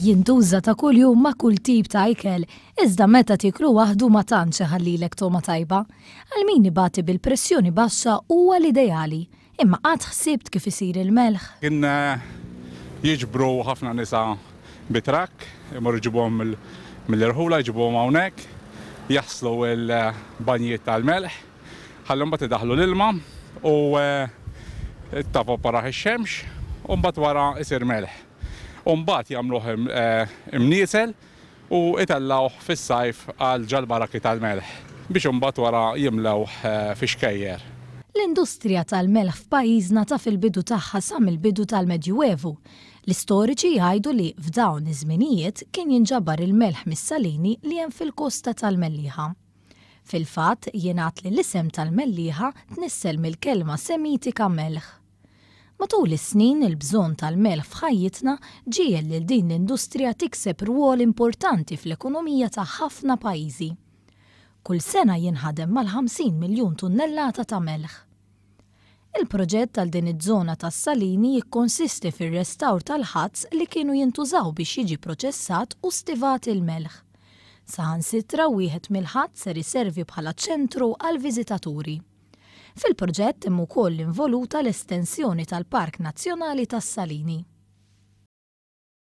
jintuża ta' kuljum ma' kull tip ta' ikel, iżda meta tiklu waħdu ma tantx iħallilek toma tajba. Għal min ibati bil-pressjoni baxxa huwa l-ideali, imma qatt ħsibt kif isir il-melħ. Kien jiġbru ħafna nisa bitrak, imorru ġibuhom mill-irħula, jġibuhom hawnhekk, jaħslu l-banjiet tal-melħ, ħallhom mbagħad idaħħlu l-ilma u tavapora ix-xemx u mbagħad wara isir melħ. Mbagħad jagħmluh imniesel u itellgħuh fis-sajf għal ġalbaraki tal-melħ biex imbagħad wara jimlewh fi xkejjer. L-industrija tal-melħ f'pajjiżna ta' fil-bidu tagħha sa mill-bidu tal-Medjuevu. L-istoriċi jgħidu li f'dawn iż-żminijiet kien jinġabar il-melħ mis-salini li hemm fil-kosta tal-Mellieħa. Fil-fatt jingħad li l-isem tal-Mellieħa tnissel mill-kelma semitika melħ. Matul is-snin il-bżonn tal-melħ f'ħajjitna ġiel lil din l-industrija tikseb rwol importanti fl-ekonomija ta' ħafna pajjiżi. Kull sena jinħadem mal-50 miljun tunnellata ta' melħ. Il-proġett tal din iż-żona tas-salini jikkonsisti fir-restawr tal-ħazz li kienu jintużaw biex jiġi proċessat u stivat il-melħ. Saħansitra wieħed mill-ħazz ser iservi bħala ċentru għall-viżitaturi. Fil-proġett hemm ukoll involuta l-estensjoni tal-Park Nazzjonali tas-Salini.